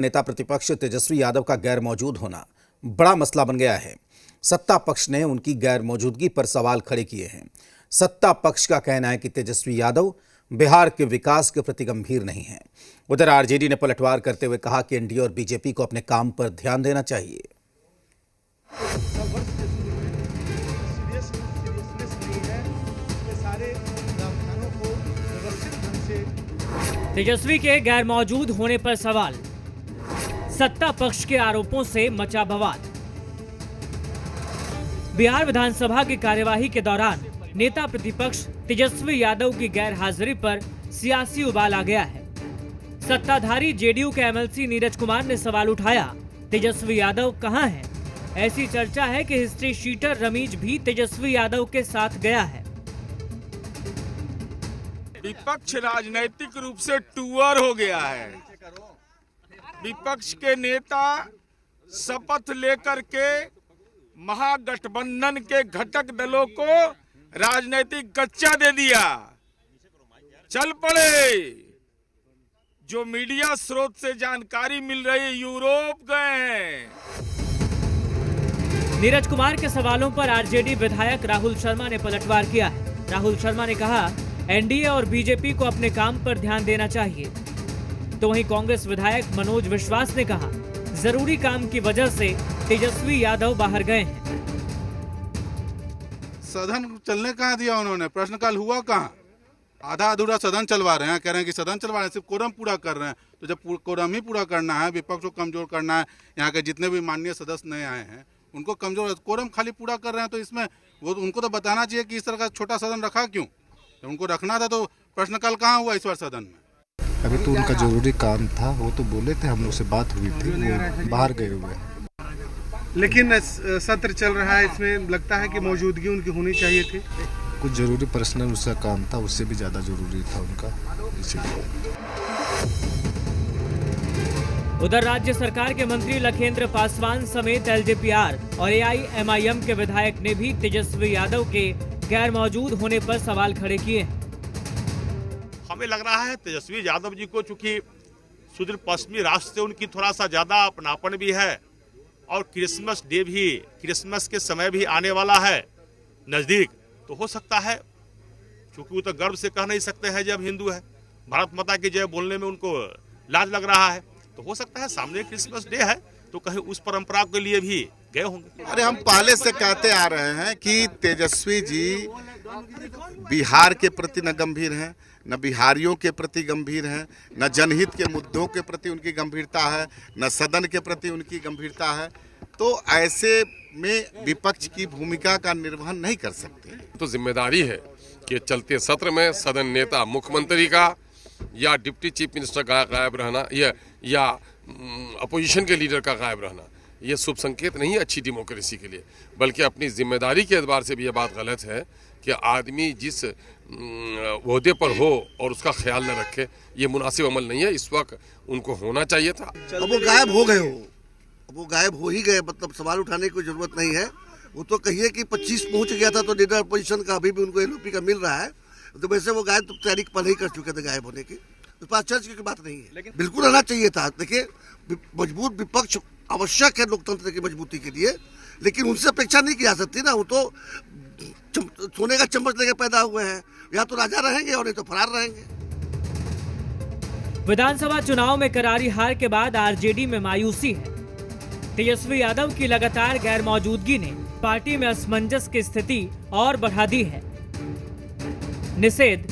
नेता प्रतिपक्ष तेजस्वी यादव का गैर मौजूद होना बड़ा मसला बन गया है। सत्ता पक्ष ने उनकी गैर मौजूदगी पर सवाल खड़े किए हैं। सत्ता पक्ष का कहना है कि तेजस्वी यादव बिहार के विकास के प्रति गंभीर नहीं है। उधर आरजेडी ने पलटवार करते हुए कहा कि एनडीए और बीजेपी को अपने काम पर ध्यान देना चाहिए। तेजस्वी के गैर मौजूद होने पर सवाल, सत्ता पक्ष के आरोपों से मचा बवाल। बिहार विधानसभा की कार्यवाही के दौरान नेता प्रतिपक्ष तेजस्वी यादव की गैर हाजिरी पर सियासी उबाल आ गया है। सत्ताधारी जेडीयू के एमएलसी नीरज कुमार ने सवाल उठाया, तेजस्वी यादव कहां हैं? ऐसी चर्चा है कि हिस्ट्री शीटर रमीज भी तेजस्वी यादव के साथ गया है। विपक्ष राजनीतिक रूप से टूअर हो गया है। विपक्ष के नेता शपथ लेकर के महागठबंधन के घटक दलों को राजनीतिक कच्चा दे दिया। चल पड़े। जो मीडिया स्रोत से जानकारी मिल रही, यूरोप गए हैं। नीरज कुमार के सवालों पर आरजेडी विधायक राहुल शर्मा ने पलटवार किया है। राहुल शर्मा ने कहा, एनडीए और बीजेपी को अपने काम पर ध्यान देना चाहिए। तो वहीं कांग्रेस विधायक मनोज विश्वास ने कहा, जरूरी काम की वजह से तेजस्वी यादव बाहर गए हैं। सदन चलने कहाँ दिया उन्होंने? प्रश्नकाल हुआ कहाँ? आधा अधूरा सदन चलवा रहे हैं। कह रहे हैं कि सदन चलवा रहे हैं, सिर्फ कोरम पूरा कर रहे हैं। तो जब कोरम ही पूरा करना है, विपक्ष को कमजोर करना है, यहाँ के जितने भी माननीय सदस्य नए आए हैं उनको कमजोर, कोरम खाली पूरा कर रहे हैं, तो इसमें वो उनको तो बताना चाहिए कि इस तरह का छोटा सदन रखा क्यों। जब उनको रखना था तो प्रश्नकाल कहाँ हुआ इस बार सदन में? अभी तो उनका जरूरी काम था, वो तो बोले थे, हम लोग से बात हुई थी, वो बाहर गए हुए। लेकिन सत्र चल रहा है, इसमें लगता है कि मौजूदगी उनकी होनी चाहिए थी। कुछ जरूरी पर्सनल उसका काम था, उससे भी ज्यादा जरूरी था उनका, इसीलिए। उधर राज्य सरकार के मंत्री लखेंद्र पासवान समेत एलजेपीआर और एआईएमआईएम के विधायक ने भी तेजस्वी यादव के गैर मौजूद होने पर सवाल खड़े किए हैं। हमें लग रहा है तेजस्वी यादव जी को चूंकि सुदूर पश्चिमी राष्ट्र से उनकी थोड़ा सा ज्यादा अपनापन भी है और क्रिसमस डे भी, क्रिसमस के समय भी आने वाला है नजदीक, तो हो सकता है, क्योंकि वो तो गर्व से कह नहीं सकते हैं जब हिंदू है, भारत माता की जय बोलने में उनको लाज लग रहा है, तो हो सकता है सामने क्रिसमस डे है तो कहीं उस परंपरा के लिए भी गए होंगे। अरे हम पहले से कहते आ रहे हैं कि तेजस्वी जी बिहार के प्रति न गंभीर हैं, न बिहारियों के प्रति गंभीर हैं, न जनहित के मुद्दों के प्रति उनकी गंभीरता है, न सदन के प्रति उनकी गंभीरता है। तो ऐसे में विपक्ष की भूमिका का निर्वहन नहीं कर सकते। तो जिम्मेदारी है कि चलते सत्र में सदन नेता मुख्यमंत्री का या डिप्टी चीफ मिनिस्टर का गायब रहना या अपोजिशन के लीडर का गायब रहना, ये शुभ संकेत नहीं है अच्छी डेमोक्रेसी के लिए। बल्कि अपनी जिम्मेदारी के एतबार से भी ये बात गलत है कि आदमी जिस ओहदे पर हो और उसका ख्याल न रखे, ये मुनासिब अमल नहीं है। इस वक्त उनको होना चाहिए था। अब वो गायब हो गए हो, अब वो गायब हो ही गए, मतलब सवाल उठाने की जरूरत नहीं है। वो तो कहिए कि 25 पहुंच गया था तो लीडर अपोजिशन का अभी भी उनको एलओपी का मिल रहा है, तो वैसे वो गायब तो तैयारी पहले ही कर चुके थे गायब होने की, तो पास चर्च की बात नहीं है। लेकिन बिल्कुल रहना चाहिए था। देखिए, मजबूत विपक्ष आवश्यक है लोकतंत्र की मजबूती के लिए, लेकिन उनसे अपेक्षा नहीं की जा सकती ना। वो तो सोने का चम्मच लेकर पैदा हुए हैं, या तो राजा रहेंगे और नहीं तो फरार रहेंगे। विधानसभा चुनाव में करारी हार के बाद आरजेडी में मायूसी है। तेजस्वी यादव की लगातार गैर मौजूदगी ने पार्टी में असमंजस की स्थिति और बढ़ा दी है। निषेध